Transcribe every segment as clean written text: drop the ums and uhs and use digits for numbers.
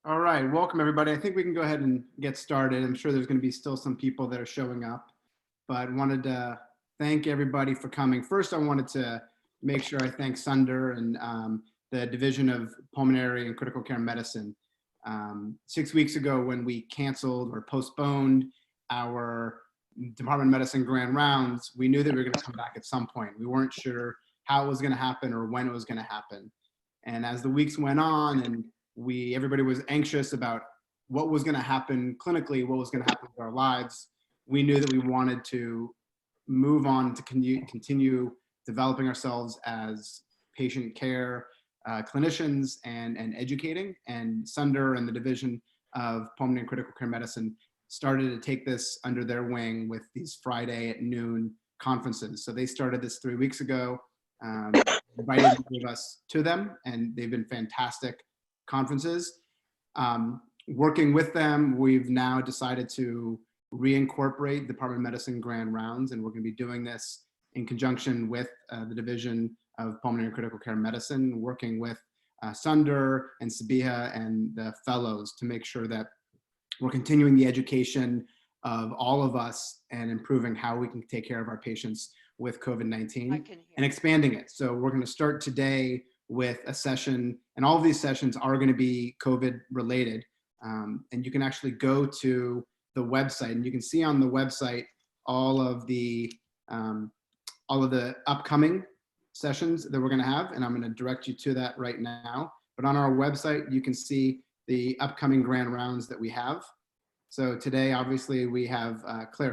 All right, welcome everybody. I think we can go ahead and get started. I'm sure there's going to be still some people that are showing up, but wanted to thank everybody for coming. First, I wanted to make sure I thank Sunder and the Division of Pulmonary and Critical Care Medicine. 6 weeks ago when we canceled or postponed our Department of Medicine grand rounds, we knew that we were going to come back at some point. We weren't sure how it was going to happen or when it was going to happen. And as the weeks went on and everybody was anxious about what was going to happen clinically, what was going to happen with our lives, we knew that we wanted to move on to continue developing ourselves as patient care clinicians and educating. And Sunder and the Division of Pulmonary and Critical Care Medicine started to take this under their wing with these Friday at noon conferences. So they started this 3 weeks ago, invited us to them, and they've been fantastic conferences. Working with them, we've now decided to reincorporate Department of Medicine grand rounds, and we're going to be doing this in conjunction with the Division of Pulmonary and Critical Care Medicine, working with Sunder and Sabiha and the fellows to make sure that we're continuing the education of all of us and improving how we can take care of our patients with COVID-19 and expanding it. So we're going to start today with a session, and all of these sessions are going to be COVID related. And you can actually go to the website, and you can see on the website all of the upcoming sessions that we're going to have, and I'm going to direct you to that right now. But on our website, you can see the upcoming grand rounds that we have. So today, obviously, we have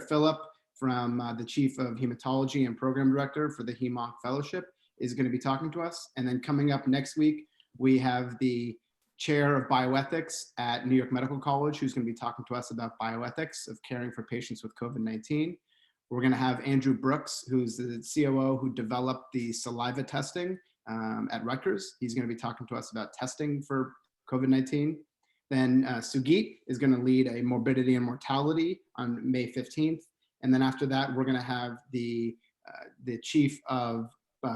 Philipp from the Chief of Hematology and Program Director for the HemOnc Fellowship is going to be talking to us. And then coming up next week, we have the Chair of Bioethics at New York Medical College, who's going to be talking to us about bioethics of caring for patients with COVID-19. We're going to have Andrew Brooks, who's the COO who developed the saliva testing at Rutgers. He's going to be talking to us about testing for COVID-19. Then Sugit is going to lead a morbidity and mortality on May 15th. And then after that, we're going to have the Chief of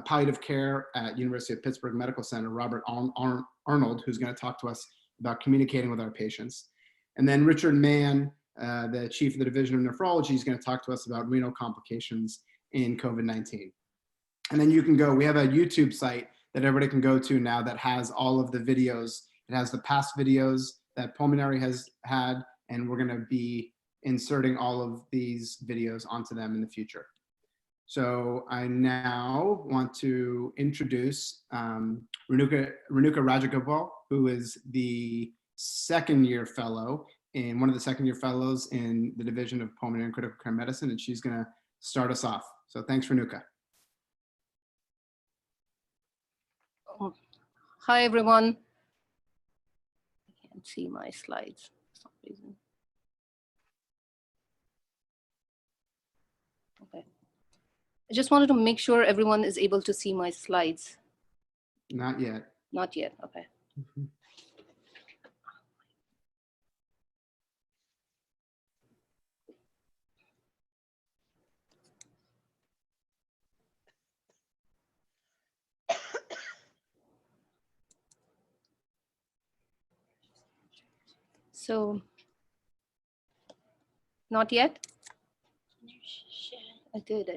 Palliative Care at University of Pittsburgh Medical Center, Robert Arnold, who's going to talk to us about communicating with our patients. And then Richard Mann, the Chief of the Division of Nephrology, is going to talk to us about renal complications in COVID-19. And then you can go, we have a YouTube site that everybody can go to now that has all of the videos. It has the past videos that Pulmonary has had, and we're going to be inserting all of these videos onto them in the future. So I now want to introduce Renuka Rajagopal, who is the second-year fellow in one of the second-year fellows in the Division of Pulmonary and Critical Care Medicine, and she's going to start us off. So thanks, Renuka. Hi, everyone. I can't see my slides for some reason. Okay. I just wanted to make sure everyone is able to see my slides. Not yet. Not yet, okay. Mm-hmm. So, not yet? I did.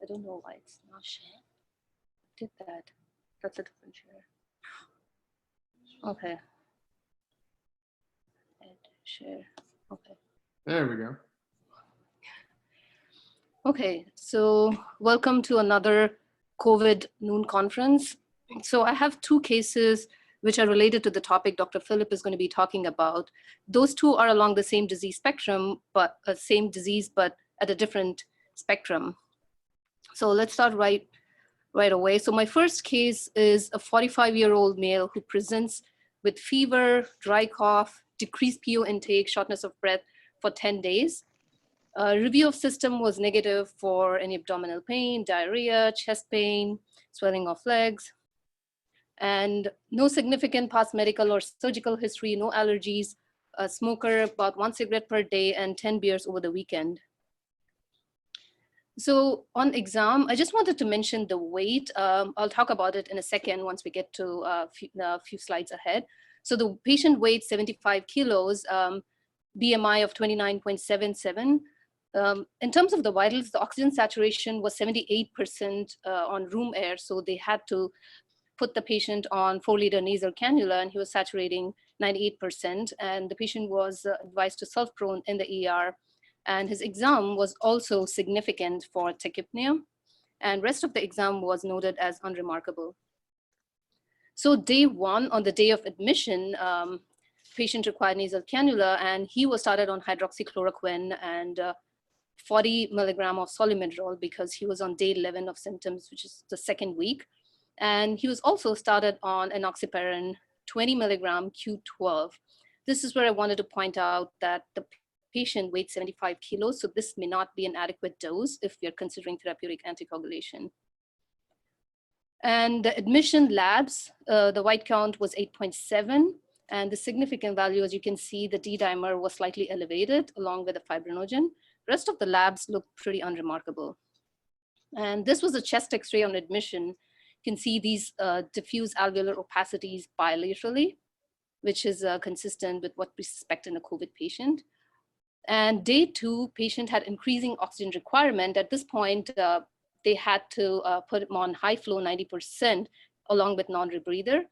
I don't know why it's not shared. I did that. That's a different share. Okay. Add share. Okay. There we go. Okay, so welcome to another COVID noon conference. So I have two cases which are related to the topic Dr. Philipp is going to be talking about. Those two are along the same disease spectrum, but same disease, but at a different spectrum. So let's start right away. So my first case is a 45-year-old male who presents with fever, dry cough, decreased PO intake, shortness of breath for 10 days. Review of system was negative for any abdominal pain, diarrhea, chest pain, swelling of legs, and no significant past medical or surgical history, no allergies, a smoker, about 1 cigarette per day, and 10 beers over the weekend. So on exam, I just wanted to mention the weight. I'll talk about it in a second once we get to a few slides ahead. So the patient weighed 75 kilos, BMI of 29.77. In terms of the vitals, the oxygen saturation was 78% on room air. So they had to put the patient on 4-liter nasal cannula, and he was saturating 98%. And the patient was advised to self-prone in the ER. And his exam was also significant for tachypnea. And rest of the exam was noted as unremarkable. So day one, on the day of admission, patient required nasal cannula, and he was started on hydroxychloroquine and 40 milligram of Solumedrol because he was on day 11 of symptoms, which is the second week. And he was also started on enoxaparin 20 milligram Q12. This is where I wanted to point out that the patient weighed 75 kilos, so this may not be an adequate dose if we are considering therapeutic anticoagulation. And the admission labs, the white count was 8.7, and the significant value, as you can see, the D-dimer was slightly elevated along with the fibrinogen. Rest of the labs looked pretty unremarkable. And this was a chest X-ray on admission. You can see these diffuse alveolar opacities bilaterally, which is consistent with what we suspect in a COVID patient. And day two, patient had increasing oxygen requirement. At this point, they had to put him on high flow 90% along with non-rebreather.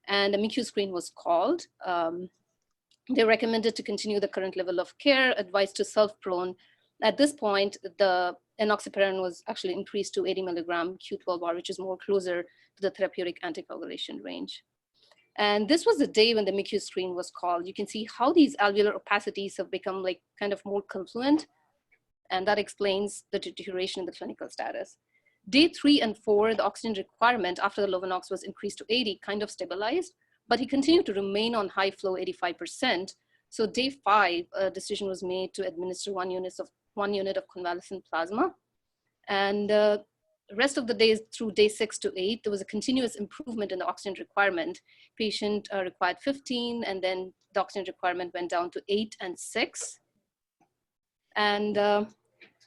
And the MICU screen was called. They recommended to continue the current level of care, advised to self-prone. At this point, the enoxaparin was actually increased to 80 milligram Q12R, which is more closer to the therapeutic anticoagulation range. And this was the day when the MICU screen was called. You can see how these alveolar opacities have become like kind of more confluent, and that explains the deterioration in the clinical status. Day 3 and 4, the oxygen requirement after the Lovenox was increased to 80, kind of stabilized, but he continued to remain on high flow 85%. So day 5, a decision was made to administer 1 unit of convalescent plasma. And the rest of the days through day 6 to 8, there was a continuous improvement in the oxygen requirement. Patient required 15, and then the oxygen requirement went down to 8 and 6. And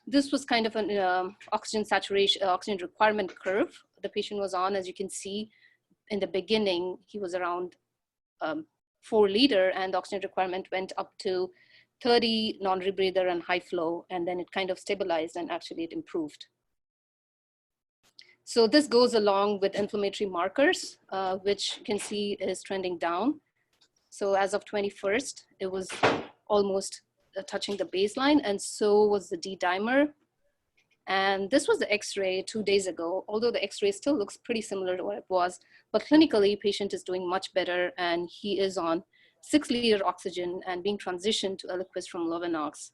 this was kind of an oxygen saturation, oxygen requirement curve the patient was on. As you can see, in the beginning, he was around 4 liter, and the oxygen requirement went up to 30 non-rebreather and high flow, and then it kind of stabilized and actually it improved. So this goes along with inflammatory markers, which you can see is trending down. So as of 21st, it was almost touching the baseline, and so was the D-dimer. And this was the X-ray 2 days ago, although the X-ray still looks pretty similar to what it was, but clinically, patient is doing much better, and he is on 6 liter oxygen and being transitioned to Eliquis from Lovenox.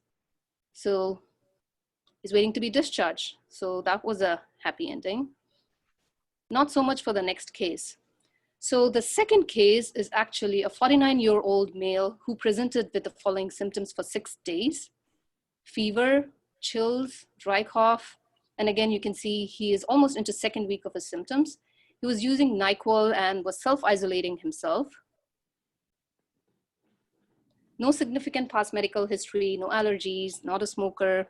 So he's waiting to be discharged. So that was a happy ending. Not so much for the next case. So the second case is actually a 49-year-old male who presented with the following symptoms for 6 days: fever, chills, dry cough. And again, you can see he is almost into 2nd week of his symptoms. He was using NyQuil and was self-isolating himself. No significant past medical history, no allergies, not a smoker.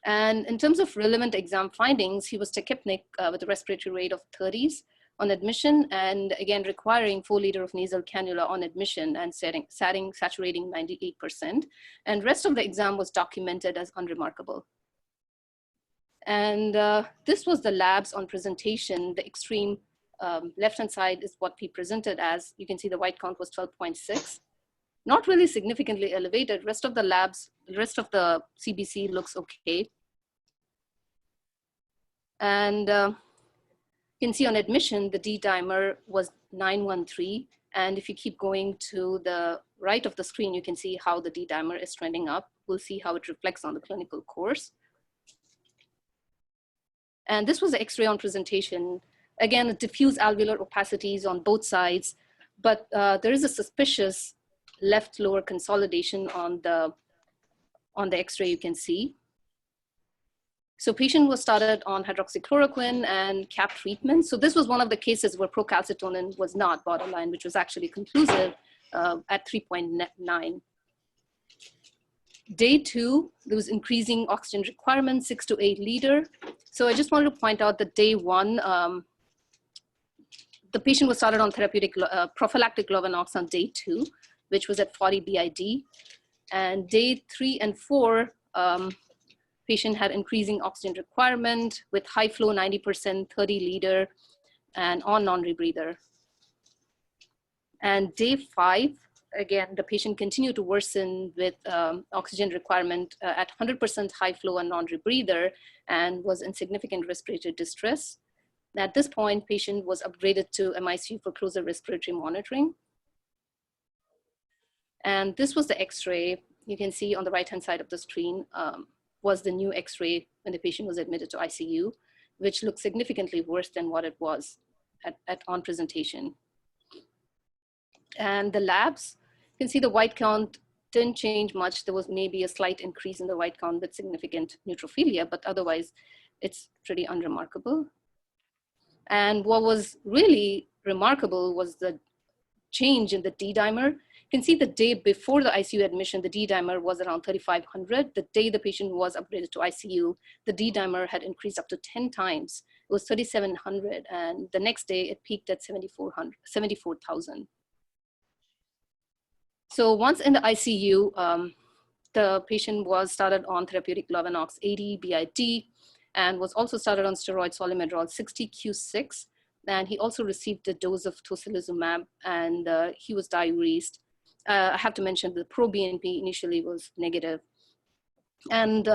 And in terms of relevant exam findings, he was tachypnic with a respiratory rate of 30s on admission, and again, requiring 4 liter of nasal cannula on admission and saturating 98%. And rest of the exam was documented as unremarkable. And this was the labs on presentation. The extreme left-hand side is what we presented as. You can see the white count was 12.6. Not really significantly elevated. Rest of the labs, the rest of the CBC looks okay. And you can see on admission, the D-dimer was 913. And if you keep going to the right of the screen, you can see how the D-dimer is trending up. We'll see how it reflects on the clinical course. And this was the X-ray on presentation. Again, diffuse alveolar opacities on both sides, but there is a suspicious left lower consolidation on the X-ray you can see. So patient was started on hydroxychloroquine and cap treatment. So this was one of the cases where procalcitonin was not borderline, which was actually conclusive at 3.9. Day 2, there was increasing oxygen requirement, 6 to 8 liter. So I just wanted to point out that day 1, the patient was started on therapeutic prophylactic Lovenox on day 2, which was at 40 BID. And day 3 and 4, patient had increasing oxygen requirement with high flow 90%, 30 liter, and on non-rebreather. And day 5, again, the patient continued to worsen with oxygen requirement at 100% high flow and non-rebreather and was in significant respiratory distress. At this point, patient was upgraded to MICU for closer respiratory monitoring. And this was the X-ray. You can see on the right-hand side of the screen was the new X-ray when the patient was admitted to ICU, which looked significantly worse than what it was on presentation. And the labs, you can see the white count didn't change much. There was maybe a slight increase in the white count with significant neutrophilia, but otherwise it's pretty unremarkable. And what was really remarkable was the change in the D-dimer. You can see the day before the ICU admission, the D-dimer was around 3,500. The day the patient was upgraded to ICU, the D-dimer had increased up to 10 times. It was 3,700, and the next day it peaked at 74,000. So once in the ICU, the patient was started on therapeutic Lovenox 80 BID and was also started on steroid Solimedrol 60 Q6. And he also received a dose of tocilizumab, and he was diuresed. I have to mention the pro-BNP initially was negative. And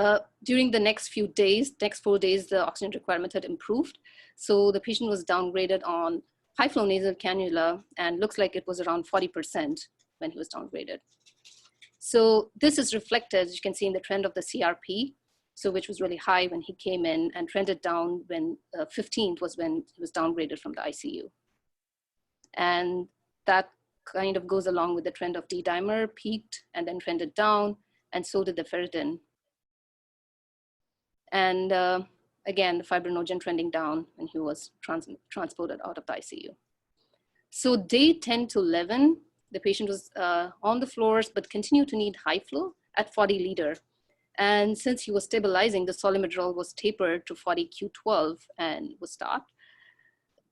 during the next 4 days, the oxygen requirement had improved. So the patient was downgraded on high flow nasal cannula, and looks like it was around 40% when he was downgraded. So this is reflected, as you can see, in the trend of the CRP, so which was really high when he came in and trended down when 15th was when he was downgraded from the ICU. And that kind of goes along with the trend of D-dimer, peaked and then trended down, and so did the ferritin. And again, the fibrinogen trending down when he was transported out of the ICU. So day 10 to 11, the patient was on the floors, but continued to need high flow at 40 liter. And since he was stabilizing, the Solimedrol was tapered to 40 Q12 and was stopped.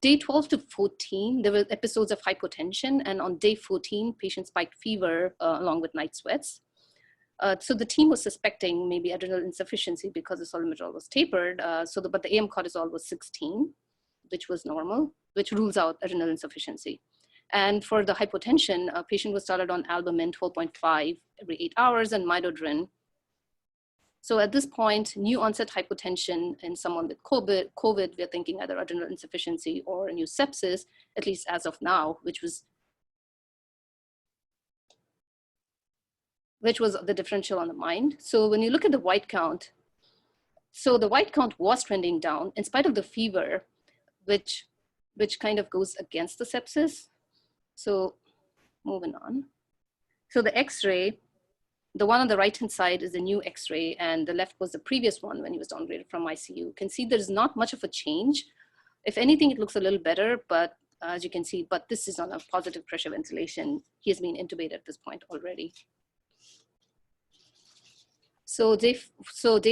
Day 12 to 14, there were episodes of hypotension. And on day 14, patient spiked fever along with night sweats. So the team was suspecting maybe adrenal insufficiency because the Solimedrol was tapered. But the AM cortisol was 16, which was normal, which rules out adrenal insufficiency. And for the hypotension, a patient was started on albumin 12.5 every 8 hours and midodrine. So at this point, new onset hypotension in someone with COVID, we're thinking either adrenal insufficiency or a new sepsis, at least as of now, which was the differential on the mind. So when you look at the white count, so the white count was trending down in spite of the fever, which kind of goes against the sepsis. So moving on. So the X-ray, the one on the right-hand side is the new X-ray, and the left was the previous one when he was downgraded from ICU. You can see there's not much of a change. If anything, it looks a little better, but as you can see, but this is on a positive pressure ventilation. He has been intubated at this point already. So day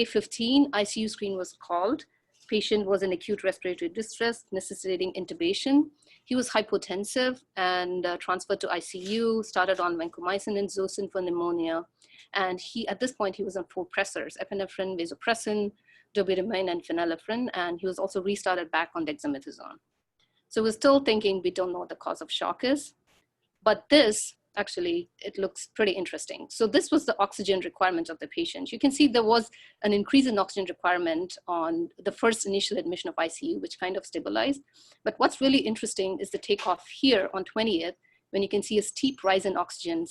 15, ICU screen was called. Patient was in acute respiratory distress, necessitating intubation. He was hypotensive and transferred to ICU, started on vancomycin and zosyn for pneumonia. And at this point, he was on 4 pressors, epinephrine, vasopressin, dobutamine, and phenylephrine. And he was also restarted back on dexamethasone. So we're still thinking we don't know what the cause of shock is. But this, actually, it looks pretty interesting. So this was the oxygen requirement of the patient. You can see there was an increase in oxygen requirement on the first initial admission of ICU, which kind of stabilized. But what's really interesting is the takeoff here on 20th, when you can see a steep rise in oxygen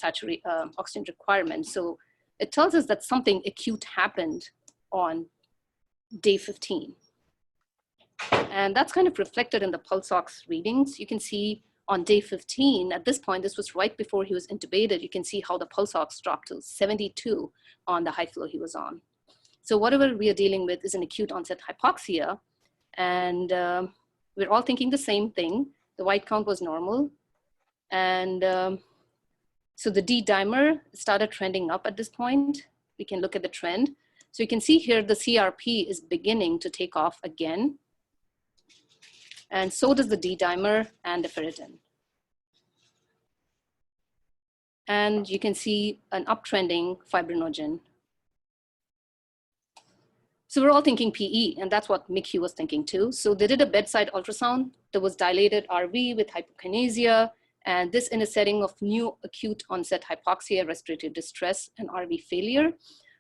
requirement. So it tells us that something acute happened on day 15. And that's kind of reflected in the pulse ox readings. You can see on day 15, at this point, this was right before he was intubated, you can see how the pulse ox dropped to 72 on the high flow he was on. So whatever we are dealing with is an acute onset hypoxia. And we're all thinking the same thing. The white count was normal. And so the D-dimer started trending up at this point. we can look at the trend. So you can see here the CRP is beginning to take off again. And so does the D-dimer and the ferritin. And you can see an uptrending fibrinogen. So we're all thinking PE, and that's what MICU was thinking too. So they did a bedside ultrasound. There was dilated RV with hypokinesia, and this in a setting of new acute onset hypoxia, respiratory distress, and RV failure,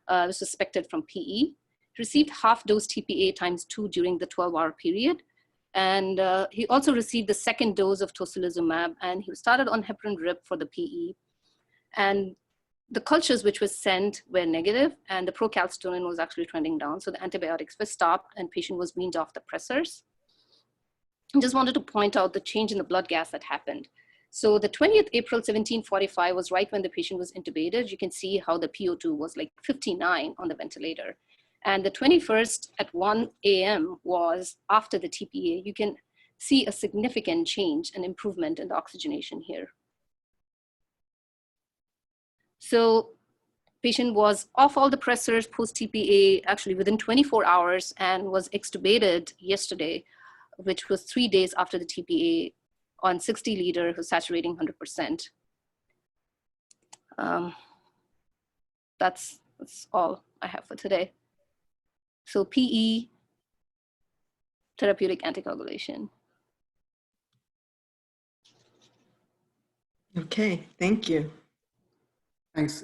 was suspected from PE. Received half dose TPA ×2 during the 12-hour period. And he also received the second dose of tocilizumab, and he started on heparin rib for the PE. And the cultures which was sent were negative, and the procalcitonin was actually trending down. So the antibiotics were stopped, and patient was weaned off the pressors. I just wanted to point out the change in the blood gas that happened. So the 20th April 1745 was right when the patient was intubated. You can see how the PO2 was like 59 on the ventilator. And the 21st at 1 a.m. was after the TPA. You can see a significant change and improvement in the oxygenation here. So patient was off all the pressors post-TPA actually within 24 hours and was extubated yesterday, which was 3 days after the TPA on 60 liter, who's saturating 100%. That's all I have for today. So PE, therapeutic anticoagulation. Okay, thank you. Thanks,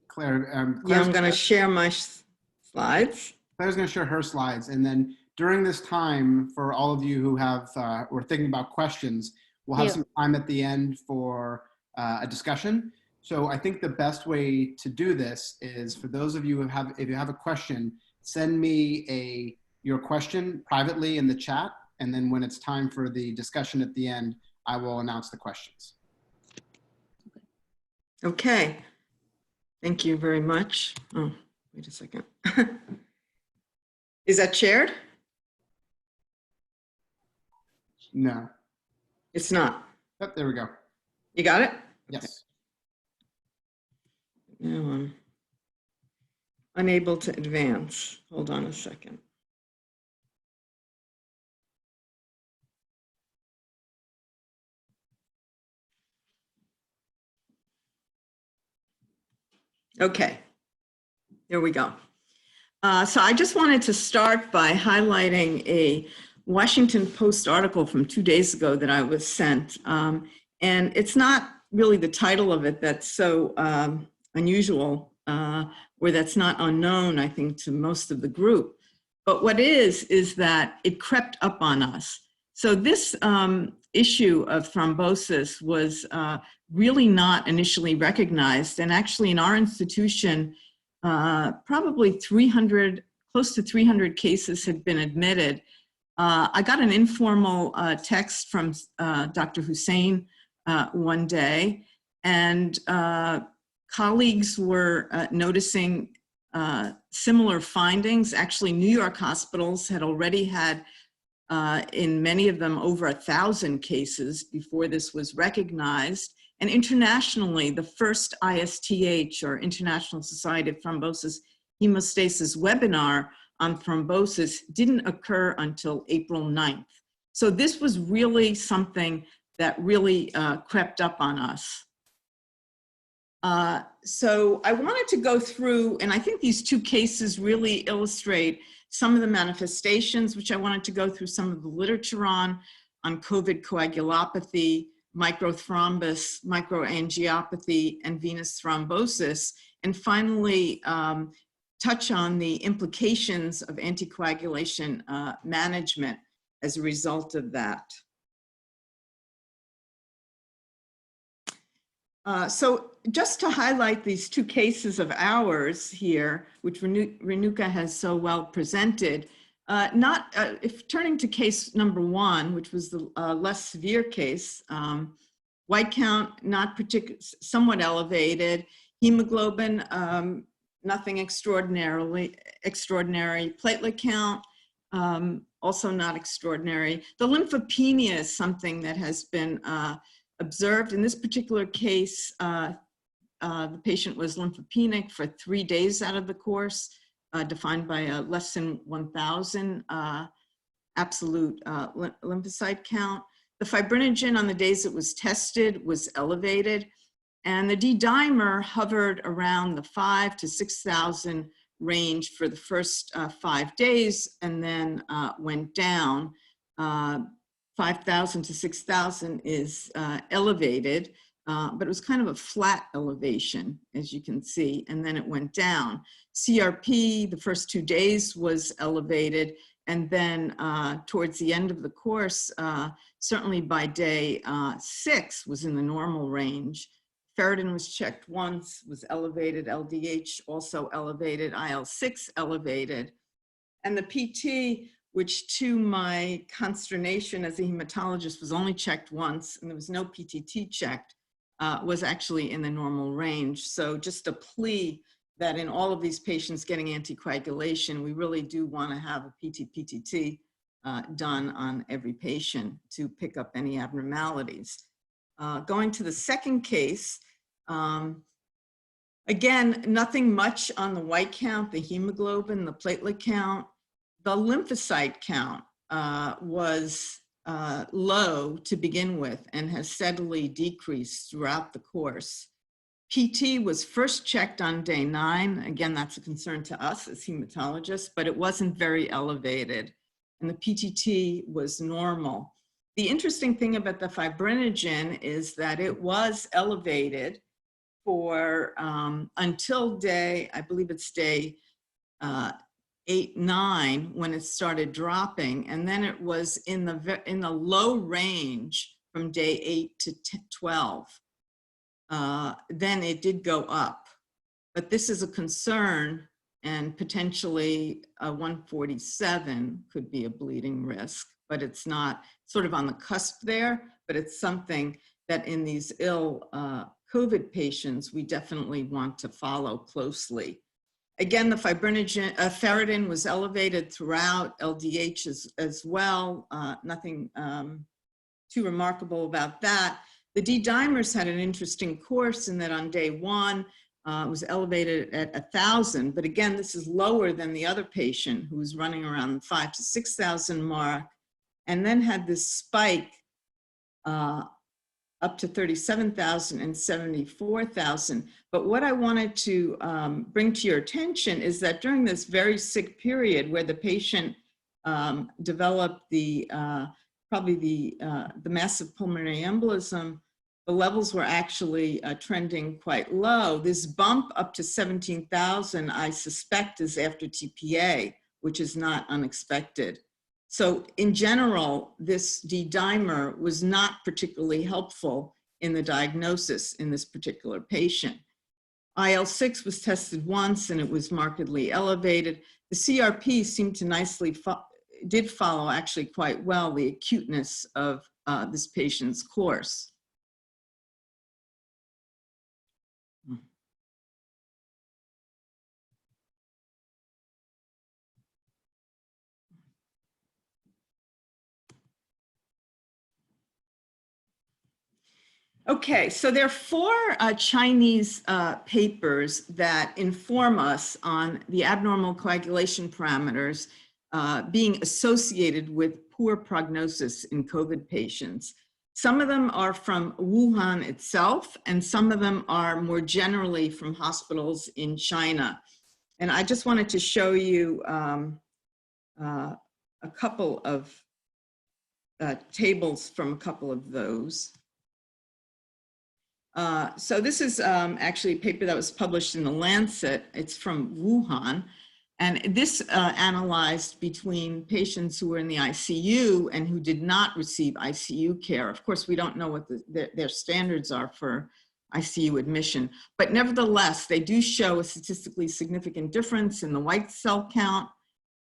Claire. Yeah, I'm going to share my slides. Claire's going to share her slides, and then during this time, for all of you who have were thinking about questions, we'll have some time at the end for a discussion. So I think the best way to do this is for those of you who have, if you have a question, send me your question privately in the chat, and then when it's time for the discussion at the end, I will announce the questions. Okay, thank you very much. Oh, wait a second. Is that shared? No. It's not. Oh, there we go. You got it? Yes. Now I'm unable to advance. Hold on a second. Okay, there we go. So I just wanted to start by highlighting a Washington Post article from 2 days ago that I was sent. And it's not really the title of it that's so unusual, or that's not unknown, I think, to most of the group. But what is that it crept up on us. So this issue of thrombosis was really not initially recognized. And actually in our institution, probably close to 300 cases had been admitted. I got an informal text from Dr. Hussein one day, and colleagues were noticing similar findings. Actually, New York hospitals had already had, in many of them, over 1,000 cases before this was recognized. And internationally, the first ISTH, or International Society of Thrombosis Hemostasis webinar on thrombosis didn't occur until April 9th. So this was really something that really crept up on us. So I wanted to go through, and I think these two cases really illustrate some of the manifestations, which I wanted to go through some of the literature on COVID coagulopathy, microthrombus, microangiopathy, and venous thrombosis, and finally touch on the implications of anticoagulation management as a result of that. So just to highlight these two cases of ours here, which Renuka has so well presented, if turning to case number 1, which was the less severe case, white count not somewhat elevated, hemoglobin nothing extraordinary, platelet count also not extraordinary. The lymphopenia is something that has been observed in this particular case. the patient was lymphopenic for 3 days out of the course, defined by a less than 1,000 absolute lymphocyte count. The fibrinogen on the days it was tested was elevated, and the D-dimer hovered around the 5,000 to 6,000 range for the first 5 days, and then went down. 5,000 to 6,000 is elevated, but it was kind of a flat elevation, as you can see, and then it went down. CRP, the first 2 days was elevated, and then towards the end of the course, certainly by day 6 was in the normal range. Ferritin was checked once, was elevated, LDH also elevated, IL-6 elevated, and the PT, which to my consternation as a hematologist was only checked once, and there was no PTT checked, was actually in the normal range. So just a plea that in all of these patients getting anticoagulation, we really do want to have a PT-PTT done on every patient to pick up any abnormalities. Going to the second case, again, nothing much on the white count, the hemoglobin, the platelet count. The lymphocyte count was low to begin with and has steadily decreased throughout the course. PT was first checked on day 9. Again, that's a concern to us as hematologists, but it wasn't very elevated. And the PTT was normal. The interesting thing about the fibrinogen is that it was elevated for until day, I believe it's day 8, 9, when it started dropping, and then it was in the low range from day 8 to 12. Then it did go up, but this is a concern, and potentially a 147 could be a bleeding risk, but it's not sort of on the cusp there, but it's something that in these ill COVID patients, we definitely want to follow closely. Again, the fibrinogen, ferritin was elevated throughout, LDH as well, nothing too remarkable about that. The D-dimers had an interesting course in that on day 1, it was elevated at 1,000, but again, this is lower than the other patient who was running around the 5,000 to 6,000 mark, and then had this spike up to 37,000 and 74,000. But what I wanted to bring to your attention is that during this very sick period where the patient developed the probably the massive pulmonary embolism, the levels were actually trending quite low. This bump up to 17,000, I suspect, is after TPA, which is not unexpected. So in general, this D-dimer was not particularly helpful in the diagnosis in this particular patient. IL-6 was tested once and it was markedly elevated. The CRP seemed to nicely did follow actually quite well the acuteness of this patient's course. Okay, so there are 4 Chinese papers that inform us on the abnormal coagulation parameters being associated with poor prognosis in COVID patients. Some of them are from Wuhan itself, and some of them are more generally from hospitals in China. And I just wanted to show you a couple of tables from a couple of those. So this is actually a paper that was published in The Lancet. It's from Wuhan. And this analyzed between patients who were in the ICU and who did not receive ICU care. Of course, we don't know what their standards are for ICU admission, but nevertheless, they do show a statistically significant difference in the white cell count.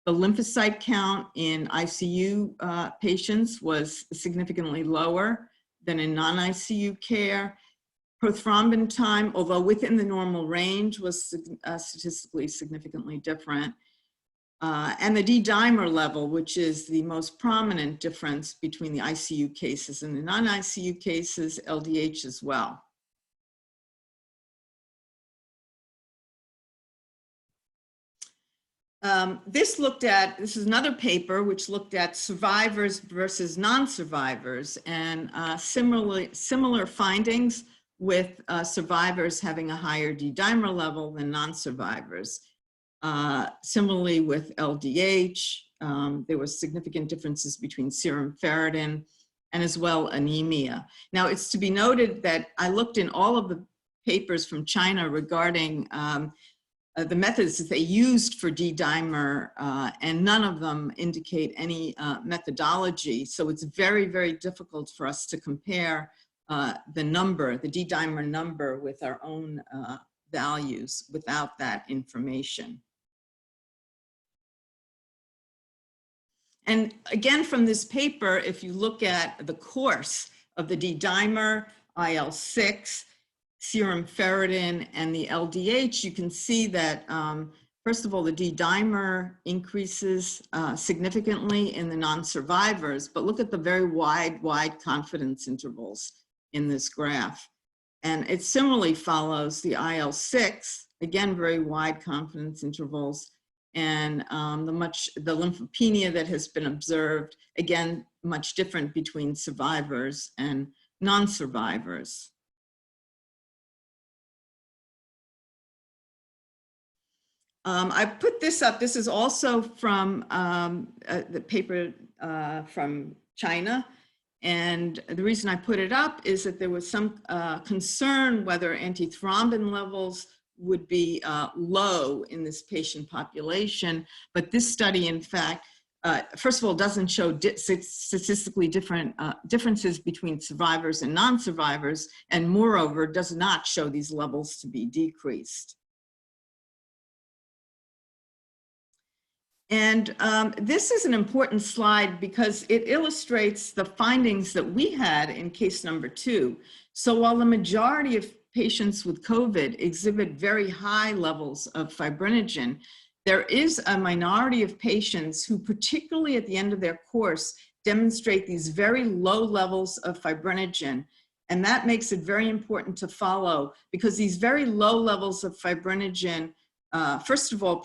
The lymphocyte count in ICU patients was significantly lower than in non-ICU care. Prothrombin time, although within the normal range, was statistically significantly different. And the D-dimer level, which is the most prominent difference between the ICU cases and the non-ICU cases, LDH as well. This is another paper which looked at survivors versus non-survivors, and similar findings with survivors having a higher D-dimer level than non-survivors. Similarly with LDH, there were significant differences between serum ferritin and as well anemia. Now it's to be noted that I looked in all of the papers from China regarding the methods that they used for D-dimer, and none of them indicate any methodology. So it's very, very difficult for us to compare the D-dimer number with our own values without that information. And again, from this paper, if you look at the course of the D-dimer, IL-6, serum ferritin, and the LDH, you can see that, first of all, the D-dimer increases significantly in the non-survivors, but look at the very wide confidence intervals in this graph. And it similarly follows the IL-6, again, very wide confidence intervals, and the lymphopenia that has been observed, again, much different between survivors and non-survivors. I put this up. This is also from the paper from China. And the reason I put it up is that there was some concern whether antithrombin levels would be low in this patient population. But this study, in fact, first of all, doesn't show statistically different differences between survivors and non-survivors, and moreover, does not show these levels to be decreased. And this is an important slide because it illustrates the findings that we had in case number 2. So while the majority of patients with COVID exhibit very high levels of fibrinogen, there is a minority of patients who, particularly at the end of their course, demonstrate these very low levels of fibrinogen. And that makes it very important to follow, because these very low levels of fibrinogen, first of all,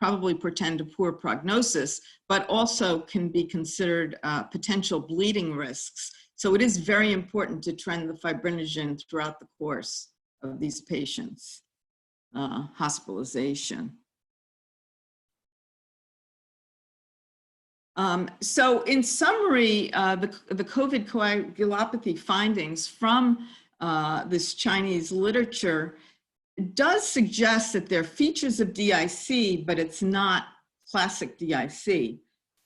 probably portend a poor prognosis, but also can be considered potential bleeding risks. So it is very important to trend the fibrinogen throughout the course of these patients' hospitalization. So in summary, the COVID coagulopathy findings from this Chinese literature does suggest that there are features of DIC, but it's not classic DIC.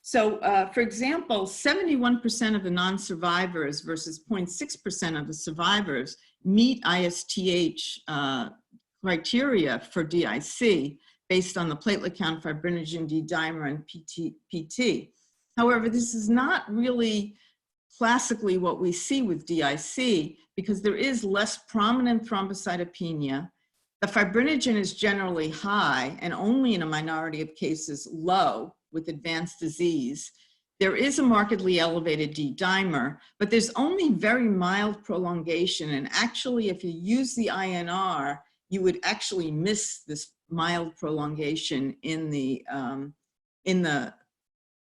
So for example, 71% of the non-survivors versus 0.6% of the survivors meet ISTH criteria for DIC based on the platelet count, fibrinogen, D-dimer, and PT. However, this is not really classically what we see with DIC, because there is less prominent thrombocytopenia. The fibrinogen is generally high and only in a minority of cases low with advanced disease. There is a markedly elevated D-dimer, but there's only very mild prolongation. And actually, if you use the INR, you would actually miss this mild prolongation in the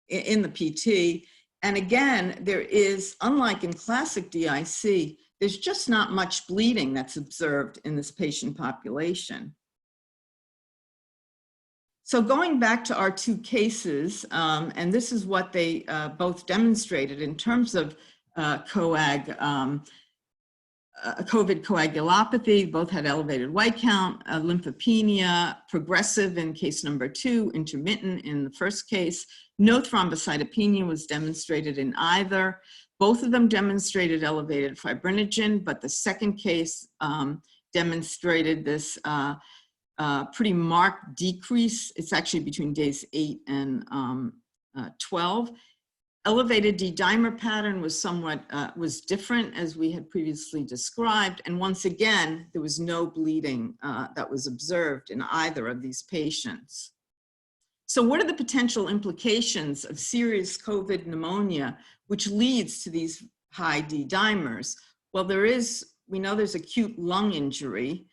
PT. And again, there is, unlike in classic DIC, there's just not much bleeding that's observed in this patient population. So going back to our 2 cases, and this is what they both demonstrated in terms of COVID coagulopathy. Both had elevated white count, lymphopenia, progressive in case number 2, intermittent in the first case. No thrombocytopenia was demonstrated in either. Both of them demonstrated elevated fibrinogen, but the second case demonstrated this pretty marked decrease. It's actually between days 8 and 12. Elevated D-dimer pattern was was different, as we had previously described. And once again, there was no bleeding that was observed in either of these patients. So what are the potential implications of serious COVID pneumonia, which leads to these high D-dimers? Well, we know there's acute lung injury.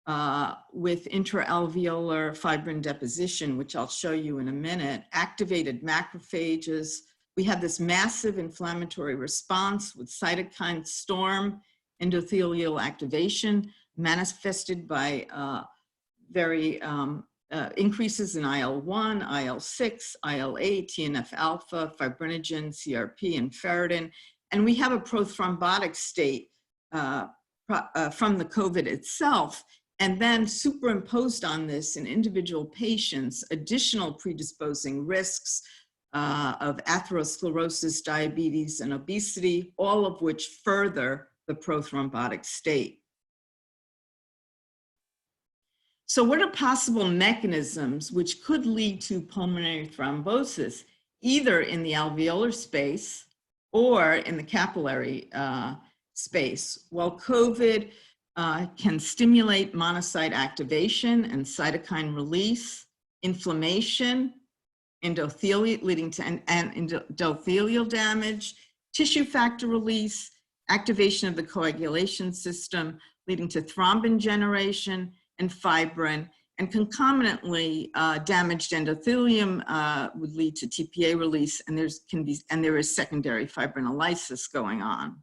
with intraalveolar fibrin deposition, which I'll show you in a minute, activated macrophages. We have this massive inflammatory response with cytokine storm, endothelial activation, manifested by increases in IL-1, IL-6, IL-8, TNF-alpha, fibrinogen, CRP, and ferritin. And we have a prothrombotic state from the COVID itself. And then superimposed on this in individual patients, additional predisposing risks of atherosclerosis, diabetes, and obesity, all of which further the prothrombotic state. So what are possible mechanisms which could lead to pulmonary thrombosis, either in the alveolar space or in the capillary space? Well, COVID can stimulate monocyte activation and cytokine release, inflammation, endothelial, leading to endothelial damage, tissue factor release, activation of the coagulation system, leading to thrombin generation and fibrin, and concomitantly damaged endothelium would lead to TPA release, and there is secondary fibrinolysis going on.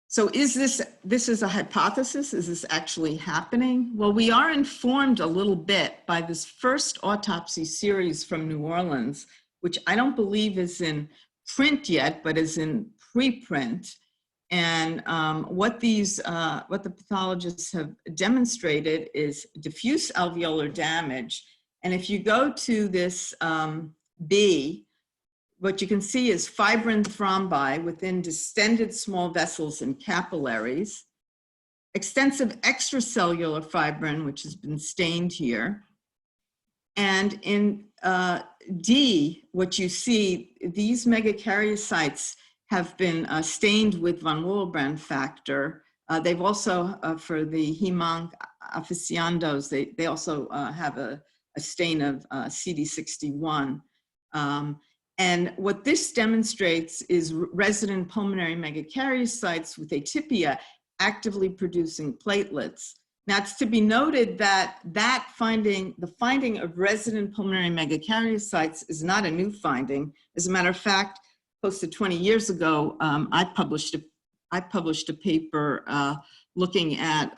So this is a hypothesis? Is this actually happening? Well, we are informed a little bit by this first autopsy series from New Orleans, which I don't believe is in print yet, but is in preprint. And what the pathologists have demonstrated is diffuse alveolar damage. And if you go to this B, what you can see is fibrin thrombi within distended small vessels and capillaries, extensive extracellular fibrin, which has been stained here. And in D, what you see, these megakaryocytes have been stained with von Willebrand factor. They've also, for the hemonc aficionados, they also have a stain of CD61. And what this demonstrates is resident pulmonary megakaryocytes with atypia actively producing platelets. Now, it's to be noted that the finding of resident pulmonary megakaryocytes is not a new finding. As a matter of fact, close to 20 years ago, I published a paper looking at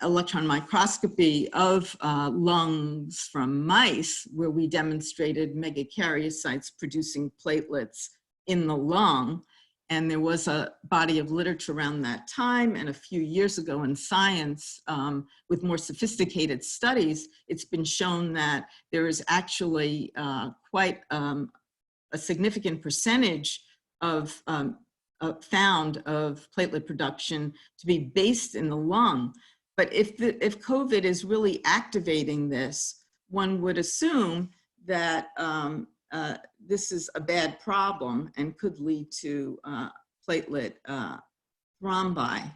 electron microscopy of lungs from mice, where we demonstrated megakaryocytes producing platelets in the lung. And there was a body of literature around that time, and a few years ago in Science, with more sophisticated studies, it's been shown that there is actually quite a significant percentage of found of platelet production to be based in the lung. But if COVID is really activating this, one would assume that this is a bad problem and could lead to platelet thrombi.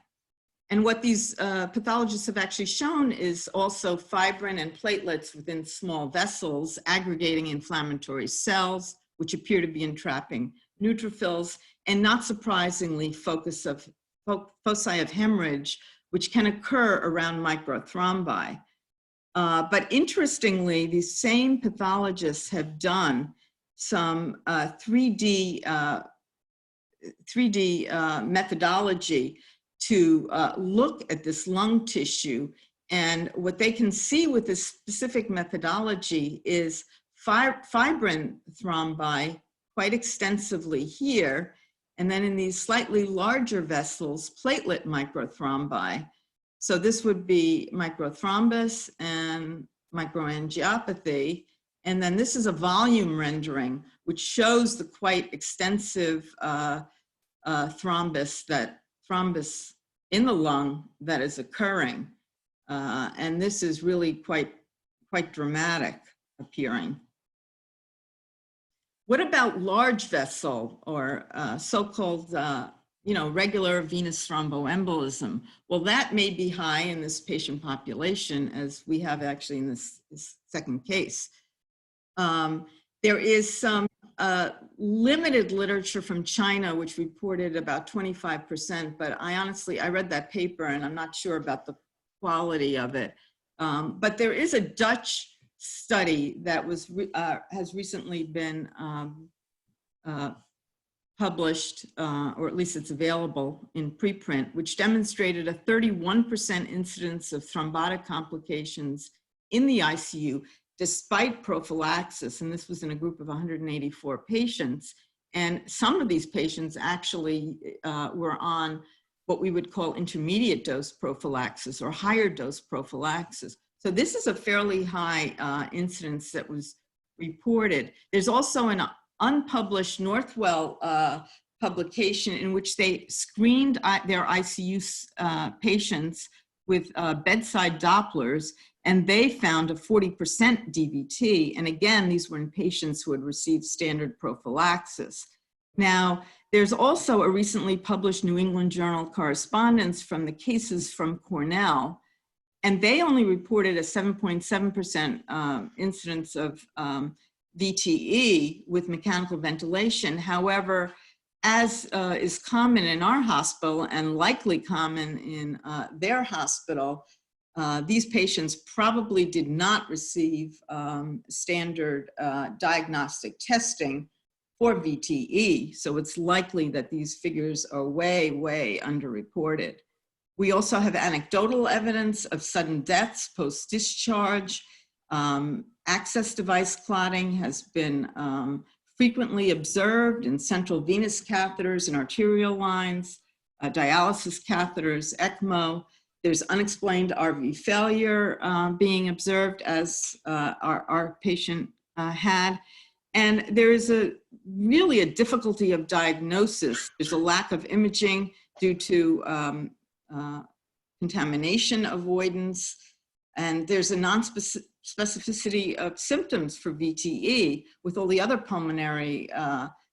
And what these pathologists have actually shown is also fibrin and platelets within small vessels aggregating inflammatory cells, which appear to be entrapping neutrophils, and not surprisingly, foci of hemorrhage, which can occur around microthrombi. But interestingly, these same pathologists have done some 3D methodology to look at this lung tissue. And what they can see with this specific methodology is fibrin thrombi quite extensively here. And then in these slightly larger vessels, platelet microthrombi. So this would be microthrombus and microangiopathy. And then this is a volume rendering, which shows the quite extensive thrombus in the lung that is occurring. And this is really quite dramatic appearing. What about large vessel, or so-called regular venous thromboembolism? Well, that may be high in this patient population, as we have actually in this second case. There is some limited literature from China, which reported about 25%, but I read that paper and I'm not sure about the quality of it. But there is a Dutch study that has recently been published, or at least it's available in preprint, which demonstrated a 31% incidence of thrombotic complications in the ICU despite prophylaxis. And this was in a group of 184 patients. And some of these patients actually were on what we would call intermediate dose prophylaxis or higher dose prophylaxis. So this is a fairly high incidence that was reported. There's also an unpublished Northwell publication in which they screened their ICU patients with bedside Dopplers, and they found a 40% DVT. And again, these were in patients who had received standard prophylaxis. Now, there's also a recently published New England Journal correspondence from the cases from Cornell, and they only reported a 7.7% incidence of VTE with mechanical ventilation. However, as is common in our hospital and likely common in their hospital, these patients probably did not receive standard diagnostic testing for VTE. So it's likely that these figures are way, way underreported. We also have anecdotal evidence of sudden deaths post-discharge. Access device clotting has been frequently observed in central venous catheters and arterial lines, dialysis catheters, ECMO. There's unexplained RV failure being observed, as our patient had. And there is really a difficulty of diagnosis. There's a lack of imaging due to contamination avoidance. And there's a non-specificity of symptoms for VTE with all the other pulmonary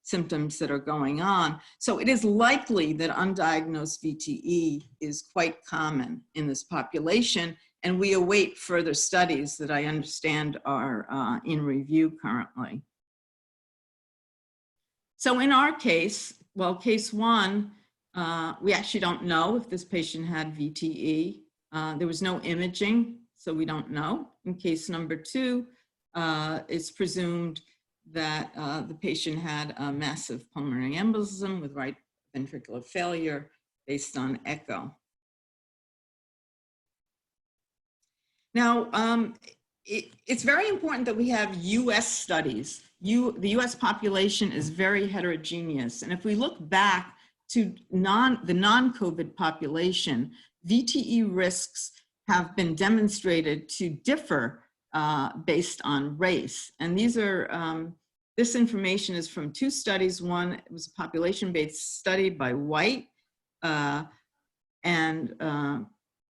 symptoms that are going on. So it is likely that undiagnosed VTE is quite common in this population, and we await further studies that I understand are in review currently. So in our case, well, case one, we actually don't know if this patient had VTE. There was no imaging, so we don't know. In case number two, it's presumed that the patient had a massive pulmonary embolism with right ventricular failure based on echo. Now, it's very important that we have US studies. The US population is very heterogeneous. And if we look back to the non-COVID population, VTE risks have been demonstrated to differ based on race. And these are, this information is from two studies. One, it was a population-based study by White and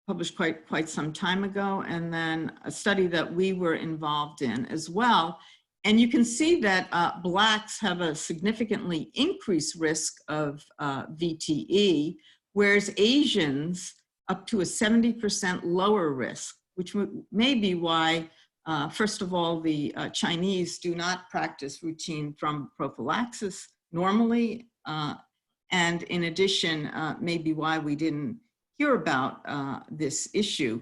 published quite some time ago, and then a study that we were involved in as well. And you can see that Blacks have a significantly increased risk of VTE, whereas Asians up to a 70% lower risk, which may be why, first of all, the Chinese do not practice routine thromboprophylaxis normally. And in addition, maybe why we didn't hear about this issue.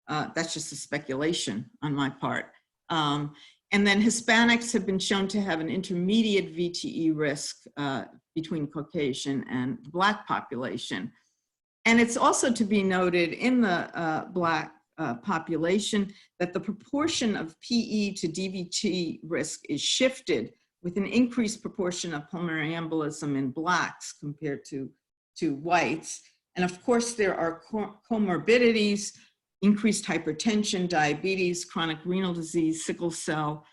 That's just a speculation on my part. And then Hispanics have been shown to have an intermediate VTE risk between Caucasian and the Black population. And it's also to be noted in the Black population that the proportion of PE to DVT risk is shifted with an increased proportion of pulmonary embolism in Blacks compared to whites. And of course, there are comorbidities, increased hypertension, diabetes, chronic renal disease, sickle cell,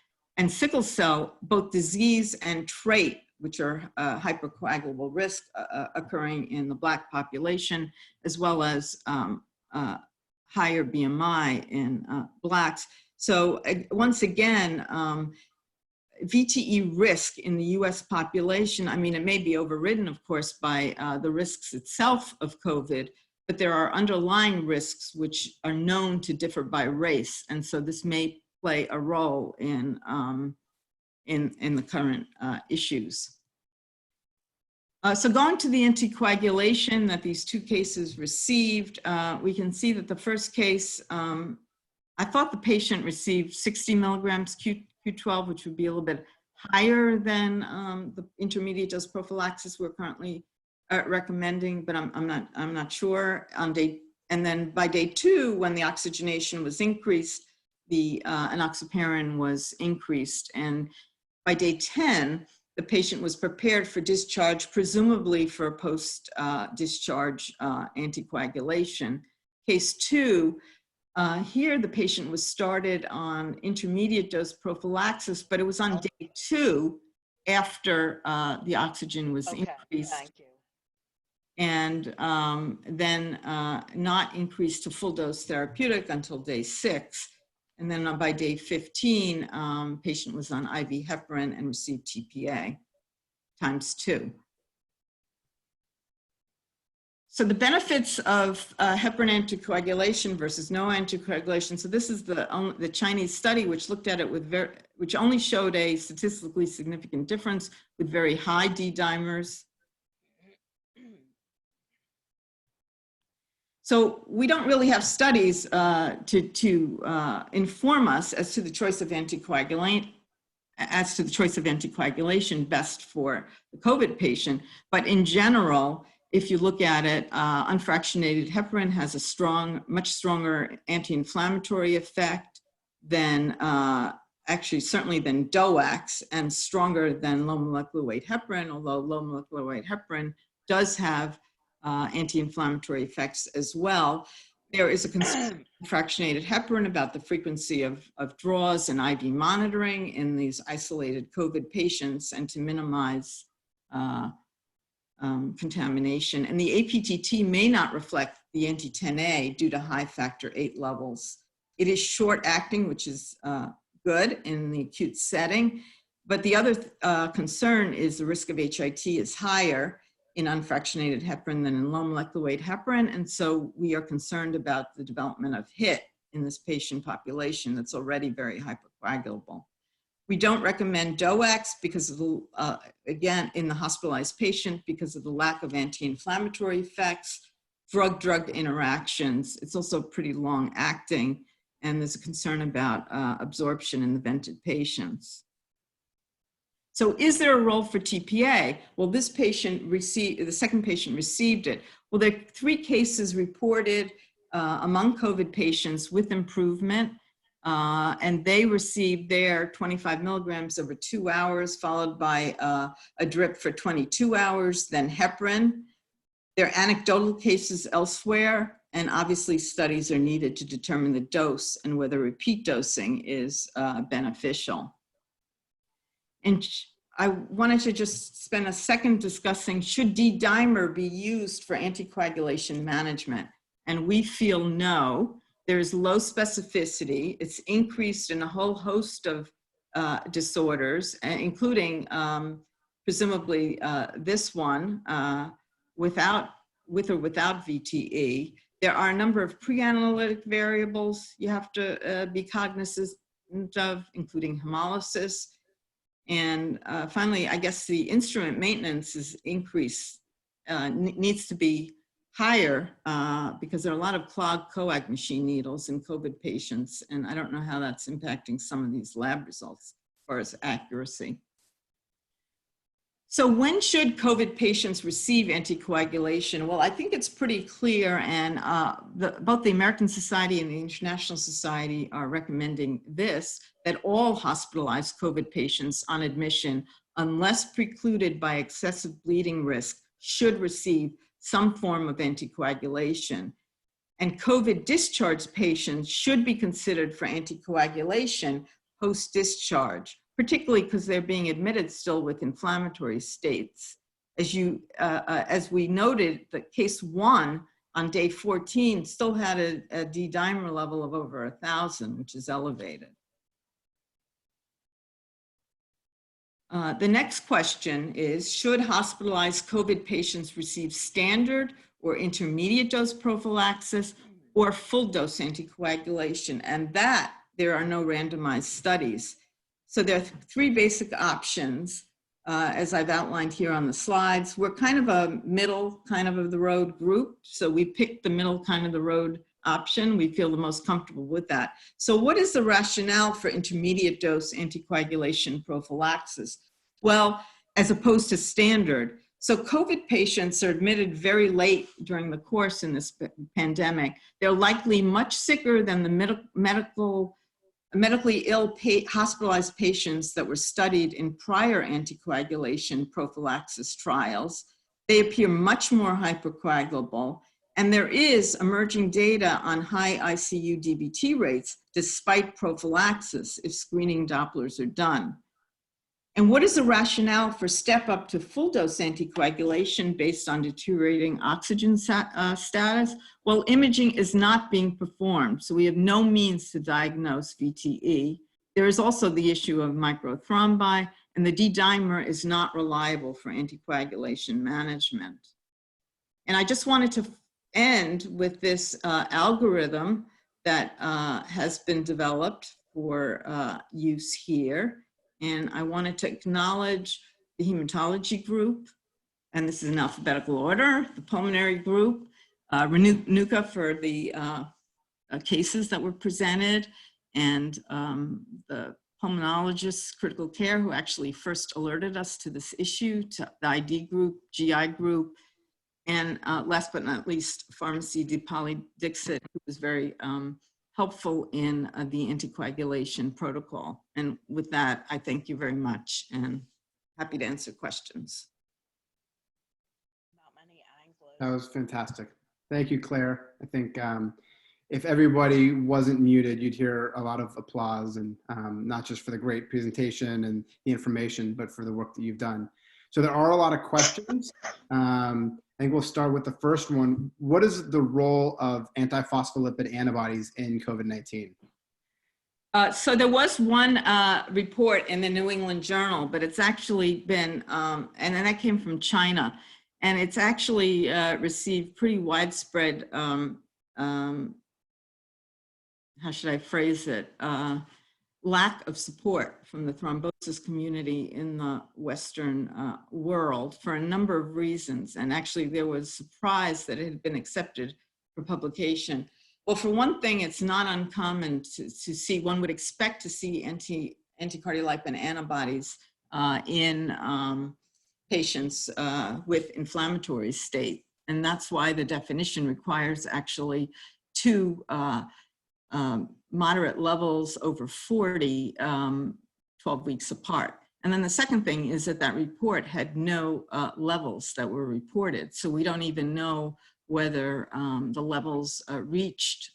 both disease and trait, which are hypercoagulable risk occurring in the Black population, as well as higher BMI in Blacks. So once again, VTE risk in the US population, I mean, it may be overridden, of course, by the risks itself of COVID, but there are underlying risks which are known to differ by race. And so this may play a role in in the current issues. So going to the anticoagulation that these two cases received, we can see that the first case, I thought the patient received 60 milligrams Q12, which would be a little bit higher than the intermediate dose prophylaxis we're currently recommending, but I'm not sure. And then by day 2, when the oxygenation was increased, the enoxaparin was increased, and by day 10, the patient was prepared for discharge, presumably for post-discharge anticoagulation. Case 2, here the patient was started on intermediate dose prophylaxis, but it was on day 2 after the oxygen was increased. Thank you. And then not increased to full dose therapeutic until day 6. And then by day 15, patient was on IV heparin and received TPA ×2. So the benefits of heparin anticoagulation versus no anticoagulation. So this is the Chinese study which looked at it which only showed a statistically significant difference with very high D dimers. So we don't really have studies to inform us as to the choice of anticoagulation best for the COVID patient. But in general, if you look at it, unfractionated heparin has a much stronger anti-inflammatory effect than certainly than DOACs, and stronger than low molecular weight heparin, although low molecular weight heparin does have anti-inflammatory effects as well. There is a concern in fractionated heparin about the frequency of draws and IV monitoring in these isolated COVID patients, and to minimize contamination. And the APTT may not reflect the anti-10A due to high factor VIII levels. It is short acting, which is good in the acute setting, but the other concern is the risk of HIT is higher in unfractionated heparin than in low molecular weight heparin. And so we are concerned about the development of HIT in this patient population that's already very hypercoagulable. We don't recommend DOACs because of the, again, in the hospitalized patient, because of the lack of anti-inflammatory effects, drug-drug interactions. It's also pretty long acting, and there's a concern about absorption in the vented patients. So is there a role for TPA? Well, this patient received, the second patient received it. Well, there are 3 cases reported among COVID patients with improvement, and they received their 25 milligrams over 2 hours, followed by a drip for 22 hours, then heparin. There are anecdotal cases elsewhere, and obviously studies are needed to determine the dose and whether repeat dosing is beneficial. And I wanted to just spend a second discussing, should D-dimer be used for anticoagulation management? And we feel no. There's low specificity. It's increased in a whole host of disorders, including presumably this one, with or without VTE. There are a number of pre-analytic variables you have to be cognizant of, including hemolysis. And finally, I guess the instrument maintenance is needs to be higher because there are a lot of clogged coag machine needles in COVID patients, and I don't know how that's impacting some of these lab results as far as accuracy. So when should COVID patients receive anticoagulation? Well, I think it's pretty clear, and both the American Society and the International Society are recommending this, that all hospitalized COVID patients on admission, unless precluded by excessive bleeding risk, should receive some form of anticoagulation. And COVID discharged patients should be considered for anticoagulation post-discharge, particularly because they're being admitted still with inflammatory states. As we noted, the case 1 on day 14 still had a D-dimer level of over 1,000, which is elevated. The next question is, should hospitalized COVID patients receive standard or intermediate dose prophylaxis or full dose anticoagulation? And that there are no randomized studies. So there are three basic options, as I've outlined here on the slides. We're kind of a middle kind of the road group. So we picked the middle kind of the road option. We feel the most comfortable with that. So what is the rationale for intermediate dose anticoagulation prophylaxis? Well, as opposed to standard. So COVID patients are admitted very late during the course in this pandemic. They're likely much sicker than the medically ill hospitalized patients that were studied in prior anticoagulation prophylaxis trials. They appear much more hypercoagulable, and there is emerging data on high ICU DVT rates despite prophylaxis if screening Dopplers are done. And what is the rationale for step up to full dose anticoagulation based on deteriorating oxygen status? Well, imaging is not being performed, so we have no means to diagnose VTE. There is also the issue of microthrombi, and the D-dimer is not reliable for anticoagulation management. And I just wanted to end with this algorithm that has been developed for use here. And I wanted to acknowledge the hematology group, and this is in alphabetical order, the pulmonary group, Renuka for the cases that were presented, and the pulmonologists, critical care, who actually first alerted us to this issue, to the ID group, GI group, and last but not least, Pharmacy Deepali Dixit, who was very helpful in the anticoagulation protocol. And with that, I thank you very much and happy to answer questions. That was fantastic. Thank you, Claire. I think if everybody wasn't muted, you'd hear a lot of applause, and not just for the great presentation and the information, but for the work that you've done. So there are a lot of questions. I think we'll start with the first one. What is the role of antiphospholipid antibodies in COVID-19? So there was one report in the New England Journal, but it's actually been, and then that came from China, and it's actually received pretty widespread, how should I phrase it, lack of support from the thrombosis community in the Western world for a number of reasons. And actually there was surprise that it had been accepted for publication. Well, for one thing, it's not uncommon to see, one would expect to see anticardiolipin antibodies in patients with inflammatory state. And that's why the definition requires actually two moderate levels over 40, 12 weeks apart. And then the second thing is that that report had no levels that were reported. So we don't even know whether the levels reached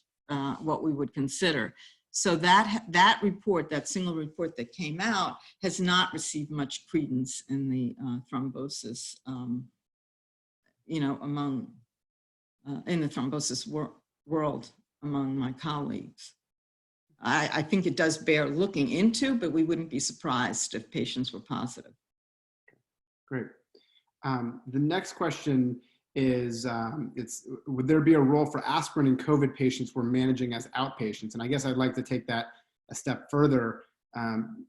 what we would consider. So that report, that single report that came out, has not received much credence in the thrombosis, you know, among, in the thrombosis world among my colleagues. I think it does bear looking into, but we wouldn't be surprised if patients were positive. Great. The next question is, would there be a role for aspirin in COVID patients we're managing as outpatients? And I guess I'd like to take that a step further. On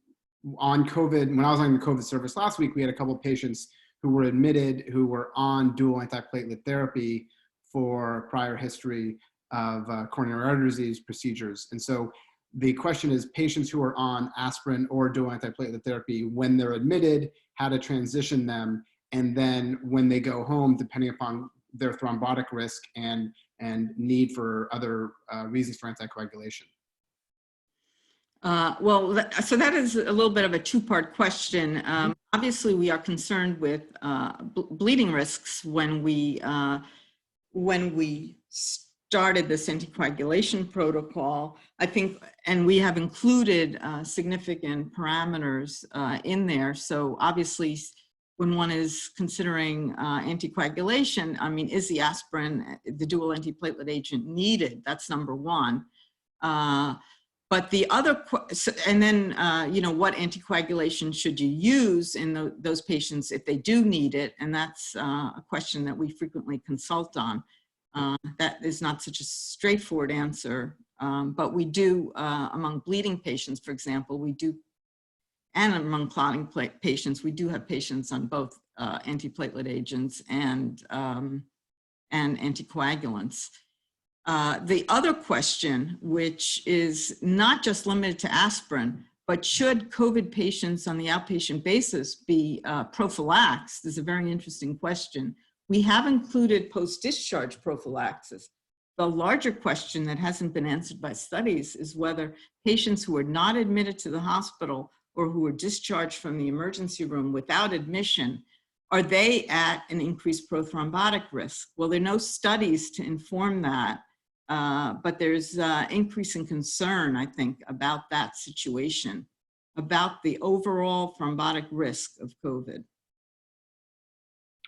COVID, when I was on the COVID service last week, we had a couple of patients who were admitted who were on dual antiplatelet therapy for prior history of coronary artery disease procedures. And so the question is, patients who are on aspirin or dual antiplatelet therapy, when they're admitted, how to transition them, and then when they go home, depending upon their thrombotic risk and need for other reasons for anticoagulation. So that is a little bit of a two-part question. Obviously, we are concerned with bleeding risks when we started this anticoagulation protocol, I think, and we have included significant parameters in there. So obviously, when one is considering anticoagulation, I mean, is the aspirin, the dual antiplatelet agent, needed? That's number one. But the other, and then, you know, what anticoagulation should you use in those patients if they do need it? And that's a question that we frequently consult on. That is not such a straightforward answer, but we do, among bleeding patients, for example, we do and among clotting patients. We do have patients on both antiplatelet agents and anticoagulants. The other question, which is not just limited to aspirin, but should COVID patients on the outpatient basis be prophylaxed, is a very interesting question. We have included post-discharge prophylaxis. The larger question that hasn't been answered by studies is whether patients who are not admitted to the hospital or who are discharged from the emergency room without admission, are they at an increased prothrombotic risk? Well, there are no studies to inform that, but there's increasing concern, I think, about that situation, about the overall thrombotic risk of COVID.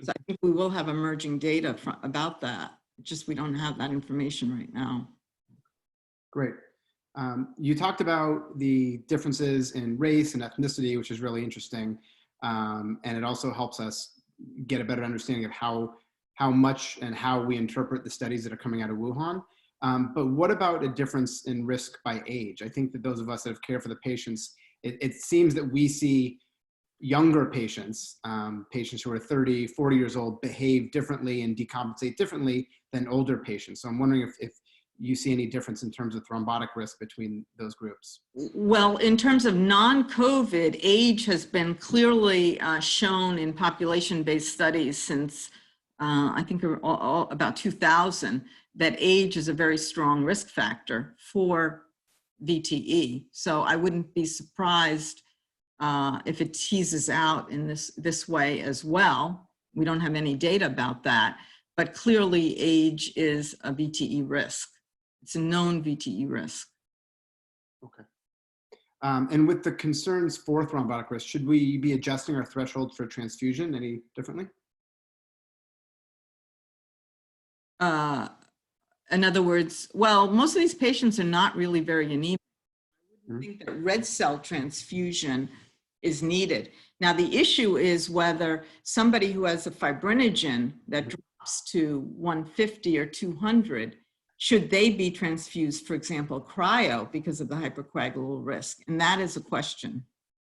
So I think we will have emerging data about that. Just we don't have that information right now. Great. You talked about the differences in race and ethnicity, which is really interesting. And it also helps us get a better understanding of how much and how we interpret the studies that are coming out of Wuhan. But what about a difference in risk by age? I think that those of us that have cared for the patients, it seems that we see younger patients, patients who are 30, 40 years old, behave differently and decompensate differently than older patients. So I'm wondering if you see any difference in terms of thrombotic risk between those groups. Well, in terms of non-COVID, age has been clearly shown in population-based studies since I think about 2000, that age is a very strong risk factor for VTE. So I wouldn't be surprised if it teases out in this way as well. We don't have any data about that, but clearly age is a VTE risk. It's a known VTE risk. Okay. And with the concerns for thrombotic risk, should we be adjusting our threshold for transfusion any differently? In other words, well, most of these patients are not really very anemic. I wouldn't think that red cell transfusion is needed. Now, the issue is whether somebody who has a fibrinogen that drops to 150 or 200, should they be transfused, for example, cryo, because of the hypercoagulable risk? And that is a question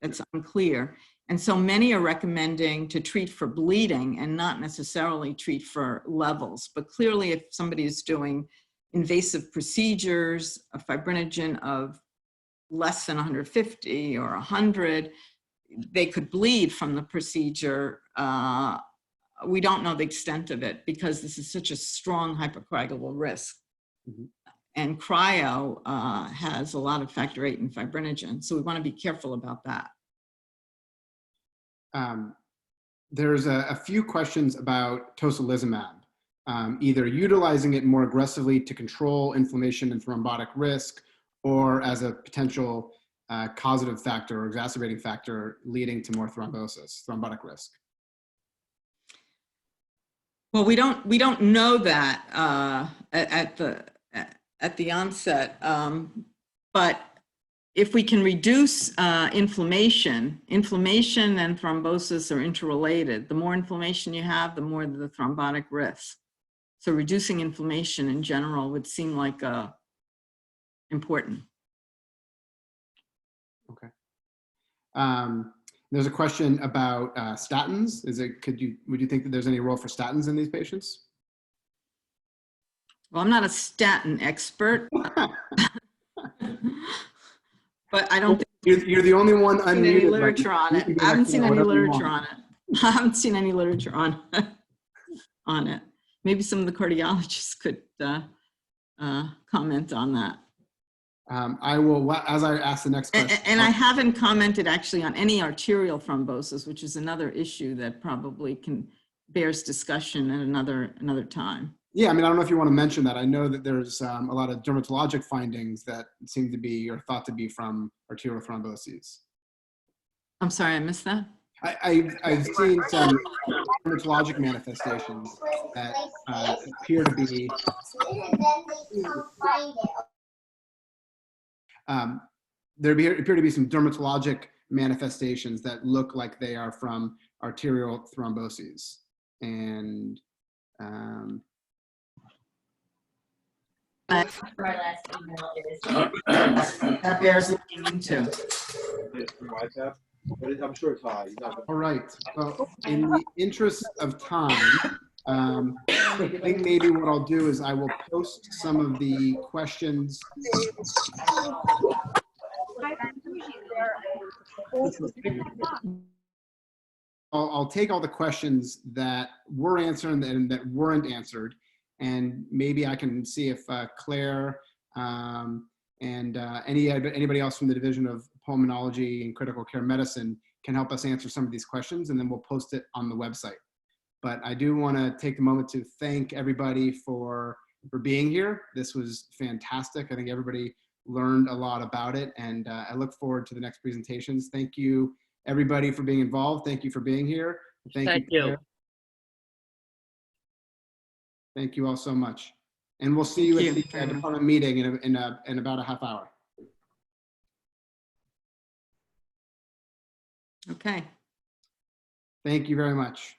that's unclear. And so many are recommending to treat for bleeding and not necessarily treat for levels. But clearly, if somebody is doing invasive procedures, a fibrinogen of less than 150 or 100, they could bleed from the procedure. We don't know the extent of it because this is such a strong hypercoagulable risk. Mm-hmm. And cryo has a lot of factor VIII and fibrinogen. So we want to be careful about that. There's a few questions about tocilizumab, either utilizing it more aggressively to control inflammation and thrombotic risk, or as a potential causative factor or exacerbating factor leading to more thrombosis, thrombotic risk. Well, we don't know that at the onset, but if we can reduce inflammation and thrombosis are interrelated. The more inflammation you have, the more the thrombotic risk. So reducing inflammation in general would seem like important. Okay. There's a question about statins. Would you think that there's any role for statins in these patients? Well, I'm not a statin expert, but I don't think you're the only one unmuted. Any literature on it. I haven't seen any literature on it. I haven't seen any literature on it. Maybe some of the cardiologists could comment on that. I will, as I ask the next question. And I haven't commented actually on any arterial thrombosis, which is another issue that probably bears discussion at another time. Yeah, I mean, I don't know if you want to mention that. I know that there's a lot of dermatologic findings that seem to be or thought to be from arterial thromboses. I'm sorry, I missed that. I've seen some dermatologic manifestations that appear to be there appear to be some dermatologic manifestations that look like they are from arterial thromboses. And that bears looking into. I'm sure it's high. He's not gonna- All right. Well, in the interest of time, I think maybe what I'll do is I will post some of the questions. I'll take all the questions that were answered and that weren't answered, and maybe I can see if Claire and anybody else from the Division of Pulmonology and Critical Care Medicine can help us answer some of these questions, and then we'll post it on the website. But I do want to take the moment to thank everybody for being here. This was fantastic. I think everybody learned a lot about it, and I look forward to the next presentations. Thank you, everybody, for being involved. Thank you for being here. Thank you. Claire. Thank you all so much. And we'll see you Thank at you the very much. department meeting in about a half hour. Okay. Thank you very much.